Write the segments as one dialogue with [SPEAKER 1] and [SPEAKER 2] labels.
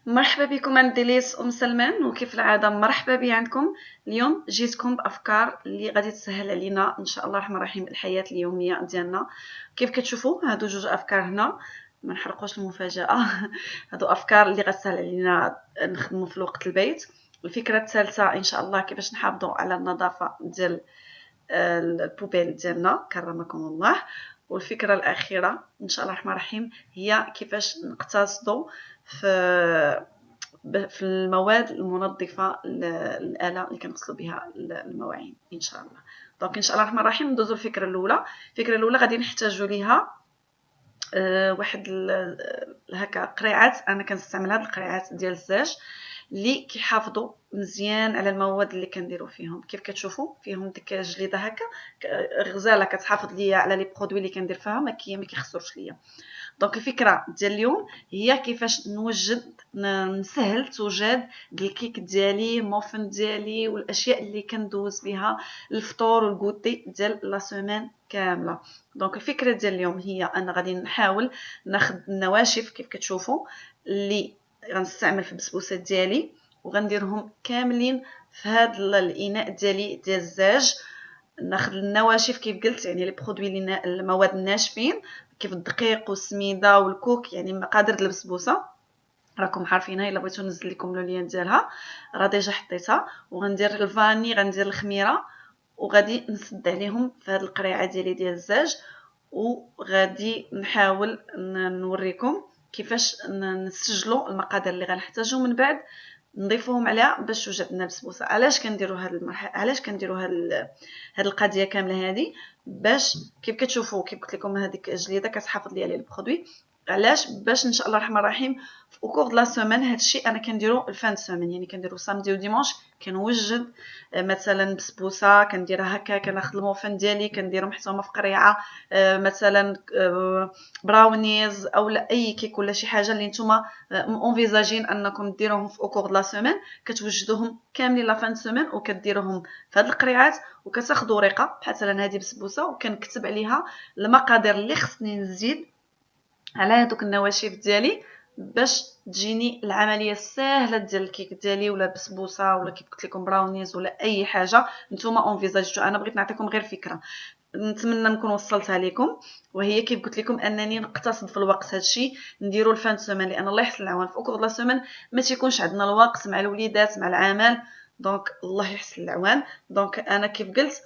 [SPEAKER 1] مرحبا بكم عند ديليس ام سلمان، وكيف العاده مرحبا بي عندكم. اليوم جيتكم بافكار اللي غادي تسهل علينا ان شاء الله الرحمن الرحيم الحياه اليوميه ديالنا. كيف كتشوفوا هادو جوج افكار هنا، ما نحرقوش المفاجاه. هادو افكار اللي غتسهل علينا نخدموا في الوقت البيت. الفكره الثالثه ان شاء الله كيفاش نحافظوا على النظافه ديال البوبيل ديالنا كرمكم الله. والفكره الاخيره ان شاء الله الرحمن الرحيم هي كيفاش نقتصدوا في المواد المنظفه الاله اللي كنغسلوا بها المواعين ان شاء الله. دونك ان شاء الله الرحمن الرحيم ندوزو الفكره الاولى. الفكره الاولى غادي نحتاجوا ليها واحد هكا قريعات. انا كنستعمل هاد القريعات ديال الزاج اللي كيحافظوا مزيان على المواد اللي كنديروا فيهم. كيف كتشوفوا فيهم ديك جليده هكا غزاله كتحافظ ليا على لي برودوي اللي كندير فيها، ما كيخسروش ليا. دونك الفكره ديال اليوم هي كيفاش نسهل توجد الكيك ديالي، موفن ديالي، والاشياء اللي كندوز بها الفطور والغوتي ديال لا سيمين كامله. دونك الفكره ديال اليوم هي انا غادي نحاول ناخذ النواشف كيف كتشوفوا اللي غنستعمل في البسبوسات ديالي، وغنديرهم كاملين في هذا الاناء ديالي ديال الزاج. ناخذ النواشف كيف قلت، يعني لي برودوي اللي المواد الناشفين كيف الدقيق والسميده والكوك، يعني مقادير البسبوسه راكم عارفينها. الا بغيتو ننزل لكم لو لين ديالها راه ديجا حطيتها. وغندير الفاني، غندير الخميره، وغادي نسد عليهم في هذه القريعه ديالي ديال الزاج. وغادي نحاول نوريكم كيفاش نسجلوا المقادير اللي غنحتاجو من بعد نضيفوهم عليها باش توجد لنا البسبوسه. علاش كنديروا هذا المرحله، علاش كنديروا هذه القضيه كامله هذه؟ باش كيف كتشوفوا كيف قلت لكم هذيك جليده كتحافظ لي على البرودوي. علاش؟ باش ان شاء الله الرحمن الرحيم في اوكور د لا سيمين هذا الشيء انا كنديرو الفان سيمين، يعني كنديرو سامدي وديمونش كنوجد مثلا بسبوسه كنديرها هكا، كناخذ الموفن ديالي كنديرهم حتى هما في قريعه، مثلا براونيز او اي كيك ولا شي حاجه اللي نتوما اونفيزاجين انكم ديروهم في اوكور د لا سيمين، كتوجدوهم كاملين لا فان سيمين وكديروهم في هاد القريعات. وكتاخذوا ورقه بحال مثلا هذه بسبوسه وكنكتب عليها المقادير اللي خصني نزيد على هذوك النواشف ديالي باش تجيني العمليه سهله ديال الكيك ديالي ولا بسبوسه ولا كيف قلت لكم براونيز ولا اي حاجه نتوما اونفيزاجتو. انا بغيت نعطيكم غير فكره، نتمنى نكون وصلتها لكم. وهي كيف قلت لكم انني نقتصد في الوقت. هادشي نديرو الفان سيمين لان الله يحسن العوان في اوكور لا سيمين ما تيكونش عندنا الوقت مع الوليدات مع العمل. دونك الله يحسن العوان. دونك انا كيف قلت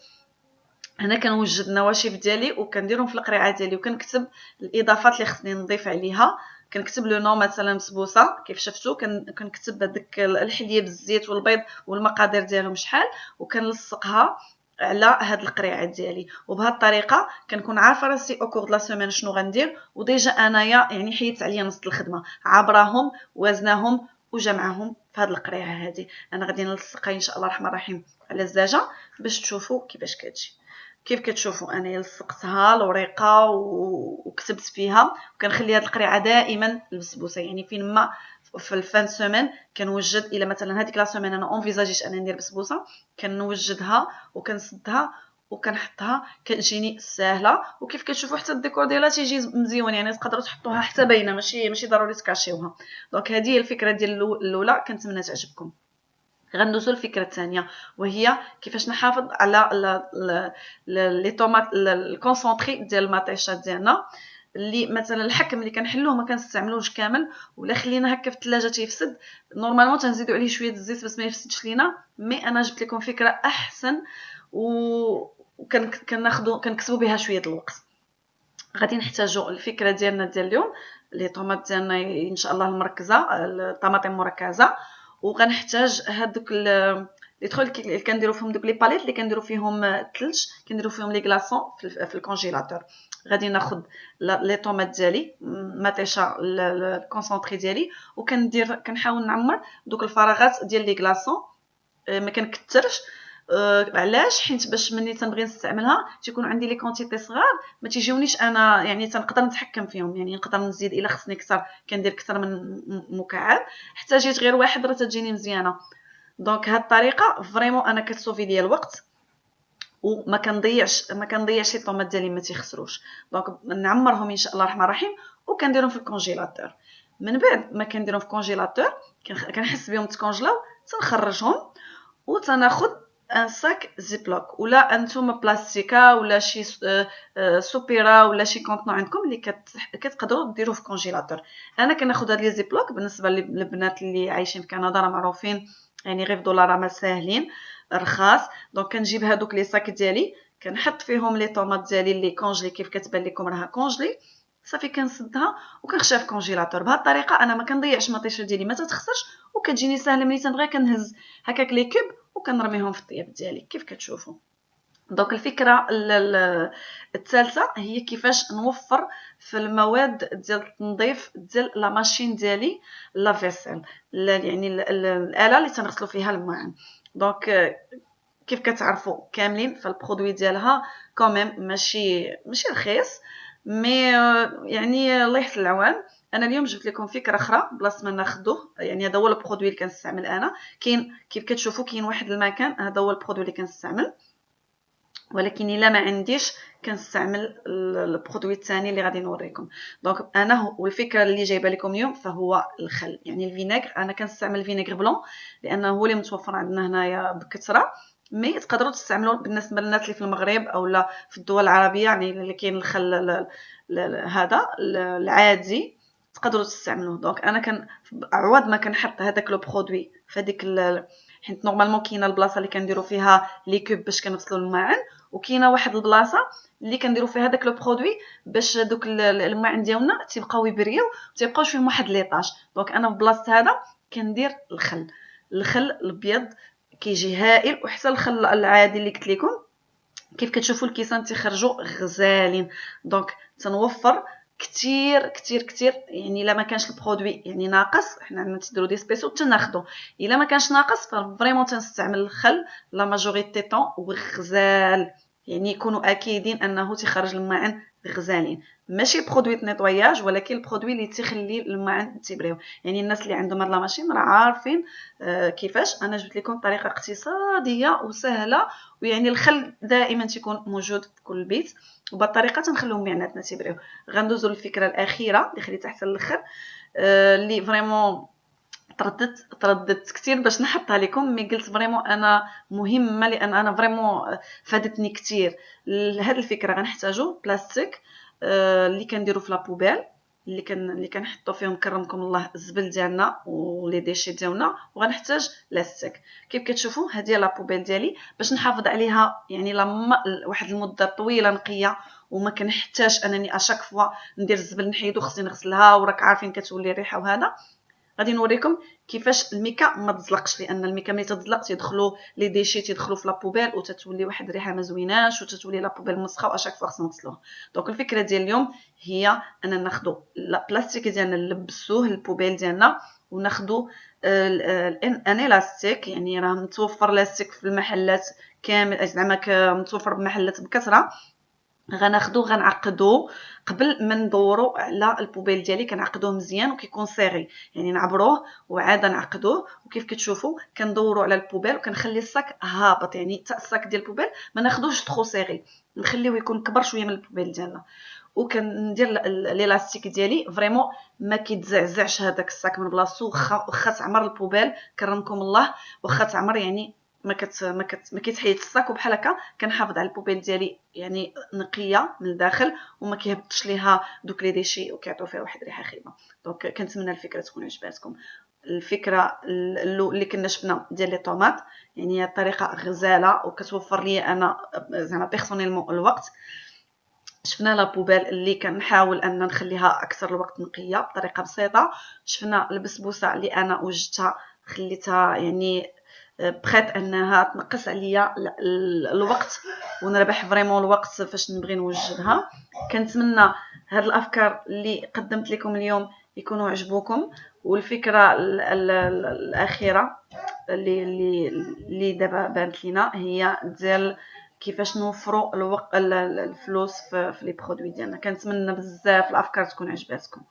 [SPEAKER 1] هنا كنوجد النواشف ديالي وكنديرهم في القريعه ديالي وكنكتب الاضافات اللي خصني نضيف عليها. كنكتب لو نو مثلا بسبوسه كيف شفتوا، كنكتب هذاك الحليب الزيت والبيض والمقادير ديالهم شحال، وكنلصقها على هاد القريعه ديالي. وبهذه الطريقه كنكون عارفه راسي او كور لا سيمين شنو غندير، وديجا انايا يعني حيدت عليا نص الخدمه، عبراهم وزناهم وجمعهم في هاد القريعه هذه. انا غادي نلصقها ان شاء الله الرحمن الرحيم على الزاجه باش تشوفوا كيفاش كتجي. كيف كتشوفوا انا لصقتها الورقه وكتبت فيها، وكنخلي هذه القريعه دائما البسبوسه يعني فين ما في الفان سيمين كنوجد. الى مثلا هذيك لا سيمين انا اونفيزاجيت انا ندير بسبوسه كنوجدها وكنسدها وكنحطها كتجيني ساهله. وكيف كتشوفوا حتى الديكور ديالها تيجي مزيون، يعني تقدروا تحطوها حتى باينه، ماشي ضروري تكاشيوها. دونك هذه هي الفكره ديال الاولى، كنتمنى تعجبكم. غندوزو الفكره الثانيه وهي كيفاش نحافظ على لي طوماط الكونسونطري ديال المطيشه ديالنا. اللي مثلا الحكم اللي كنحلوه ما كنستعملوش كامل ولا خلينا هكا في الثلاجه تيفسد، نورمالمون تنزيدوا عليه شويه الزيت باش ما يفسدش لينا. مي انا جبت لكم فكره احسن وكناخذوا كنكسبوا بها شويه الوقت. غادي نحتاجوا الفكره ديالنا ديال اليوم لي طوماط ديالنا ان شاء الله المركزه الطماطم مركزه. وغنحتاج هذوك لي تروك اللي كنديروا فيهم دوك لي باليت اللي كنديروا فيهم الثلج، كنديروا فيهم لي كلاصون في الكونجيلاتور. غادي ناخذ لي طوماط ديالي مطيشه الكونسونطري ديالي كنحاول نعمر دوك الفراغات ديال لي كلاصون. ما كنكثرش. علاش؟ حيت باش ملي تنبغي نستعملها تيكون عندي لي كونتيتي صغار ما تيجيونيش انا، يعني تنقدر نتحكم فيهم، يعني نقدر نزيد الا خصني اكثر كندير اكثر من مكعب. حتى جيت غير واحد راه تجيني مزيانه. دونك هاد الطريقه فريمون انا كتصوفي ليا الوقت وما كنضيعش لي طوماط ديالي ما تيخسروش. دونك نعمرهم ان شاء الله الرحمن الرحيم وكنديرهم في الكونجيلاتور. من بعد ما كنديرهم في كونجيلاتور كنحس بهم تكونجلاو تنخرجهم وتناخذ ان ساك زيبلوك ولا انتم بلاستيكا ولا شي سوبيرا ولا شي كونطنو عندكم اللي كتقدروا ديروه في كونجيلاتور. انا كناخذ هاد لي زيبلوك بالنسبه للبنات اللي عايشين في كندا راه معروفين يعني غير بدولار راه ساهلين رخاص. دونك كنجيب هادوك لي ساك ديالي كنحط فيهم لي طوماط ديالي اللي كونجلي كيف كتبان لكم راها كونجلي صافي كنسدها وكنخشيها في كونجيلاتور. بهذه الطريقه انا ما كنضيعش المطيشه ديالي ما تتخسرش وكتجيني ساهله ملي تنبغي كنهز هكاك لي كوب وكنرميهم في الطياب ديالي كيف كتشوفوا. دونك الفكره الثالثه هي كيفاش نوفر في المواد ديال التنظيف ديال لا ماشين ديالي لا فيسيل يعني الاله اللي تنغسلوا فيها الماعن. دونك كيف كتعرفوا كاملين فالبرودوي ديالها كوميم ماشي رخيص مي يعني الله يحسن العوان. انا اليوم جبت لكم فكره اخرى بلاصه ما ناخذوه يعني هذا هو البرودوي اللي كنستعمل انا. كاين كيف كتشوفوا كاين واحد المكان هذا هو البرودوي اللي كنستعمل ولكن الا ما عنديش كنستعمل البرودوي الثاني اللي غادي نوريكم. دونك انا والفكره اللي جايبه لكم اليوم فهو الخل يعني الفينيغر. انا كنستعمل الفينيغر بلون لانه هو اللي متوفر عندنا هنايا بكثره مي تقدروا تستعملوا بالنسبه للناس اللي في المغرب او لا في الدول العربيه يعني اللي كاين الخل هذا العادي تقدروا تستعملوه. دونك انا عوض ما كنحط هذاك لو برودوي فهاديك حيت نورمالمون كاينه البلاصه اللي كنديروا فيها لي كوب باش كنغسلوا الماعن وكاينه واحد البلاصه اللي كنديروا فيها داك لو برودوي باش دوك الماعن ديالنا تيبقاو يبريو وتيبقاوش فيهم واحد ليطاج. دونك انا في بلاصه هذا كندير الخل الابيض كيجي هائل وحتى الخل العادي اللي قلت لكم كيف كتشوفوا الكيسان تيخرجوا غزالين. دونك تنوفر كتير كتير كتير يعني الا ما كانش البرودوي يعني ناقص حنا عندنا تديروا دي سبيسو تناخذوا الا ما كانش ناقص فريمون تنستعمل الخل لا ماجوريتي طون وغزال يعني يكونوا اكيدين انه تيخرج الماعن غزالين ماشي برودوي نيطواياج ولكن البرودوي اللي تيخلي الماعن تيبريو. يعني الناس اللي عندهم هاد لا ماشين راه عارفين كيفاش. انا جبت لكم طريقه اقتصاديه وسهله ويعني الخل دائما تيكون موجود في كل بيت وبالطريقه تنخليهم بيناتنا تيبريو. غندوزو للفكره الاخيره اللي خليتها حتى الاخر اللي فريمون ترددت كثير باش نحطها لكم مي قلت فريمون انا مهمه لان انا فريمون فادتني كثير. لهاد الفكره غنحتاجو بلاستيك اللي كنديرو في لابوبيل اللي كنحطو فيهم كرمكم الله الزبل ديالنا ولي ديشي ديالنا وغنحتاج لاستيك. كيف كتشوفوا هذه لابوبيل ديالي باش نحافظ عليها يعني لما واحد المده طويله نقيه وما كنحتاج انني اشاك فوا ندير الزبل نحيدو خصني نغسلها وراك عارفين كتولي الريحه. وهذا غادي نوريكم كيفاش الميكا ما تزلقش لان الميكا ملي تتزلق تيدخلوا لي ديشي تيدخلوا في لابوبيل وتتولي واحد الريحه ما زويناش وتتولي لابوبيل مسخه واشاك فوا خصنا نغسلوها. دونك الفكره ديال اليوم هي اننا ناخذوا البلاستيك ديالنا نلبسوه للبوبيل ديالنا وناخذوا ان الاستيك يعني راه متوفر لاستيك في المحلات كامل زعما متوفر بمحلات بكثره. غناخدو غنعقدو قبل ما ندورو على البوبيل ديالي كنعقدوه مزيان وكيكون صاغي يعني نعبروه وعاد نعقدوه وكيف كتشوفوا كندورو على البوبيل وكنخلي الصاك هابط يعني حتى الصاك ديال البوبيل ما ناخدوش تخو صاغي نخليوه يكون كبر شويه من البوبيل ديالنا. وكندير ليلاستيك ديالي فريمون ما كيتزعزعش هذاك الصاك من بلاصتو واخا تعمر البوبيل كرمكم الله واخا تعمر يعني ما كيتحيد الصاك وبحال هكا كنحافظ على البوبيل ديالي يعني نقيه من الداخل وما كيهبطش ليها دوك لي ديشي وكيعطيو فيها واحد الريحه خايبه. دونك كنتمنى الفكره تكون عجباتكم. الفكره اللي كنا شفنا ديال لي طوماط يعني هي طريقه غزاله وكتوفر لي انا زعما بيرسونيلمون الوقت. شفنا لا بوبيل اللي كنحاول ان نخليها اكثر الوقت نقيه بطريقه بسيطه. شفنا البسبوسه اللي انا وجدتها خليتها يعني بغيت انها تنقص عليا الوقت ونربح فريمون الوقت فاش نبغي نوجدها. كنتمنى هاد الافكار اللي قدمت لكم اليوم يكونوا عجبوكم. والفكره الاخيره اللي دابا بانت لينا هي ديال كيفاش نوفروا الوقت الفلوس في لي برودوي ديالنا. كنتمنى بزاف الافكار تكون عجباتكم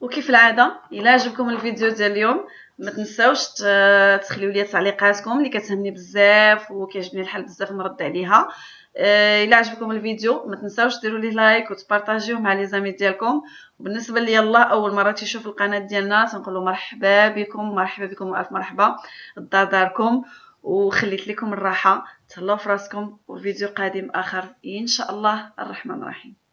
[SPEAKER 1] وكيف العاده الا عجبكم الفيديو ديال اليوم ما تنساوش تخليو لي تعليقاتكم اللي كتهمني بزاف وكيعجبني الحال بزاف نرد عليها. الا عجبكم الفيديو ما تنساوش ديروا لي لايك وتبارطاجيوه مع لي زامي ديالكم. وبالنسبه لي الله اول مره تيشوف القناه ديالنا تنقولوا مرحبا بكم مرحبا بكم والف مرحبا. الدار داركم وخليت لكم الراحه. تهلاو في راسكم وفيديو قادم اخر ان شاء الله الرحمن الرحيم.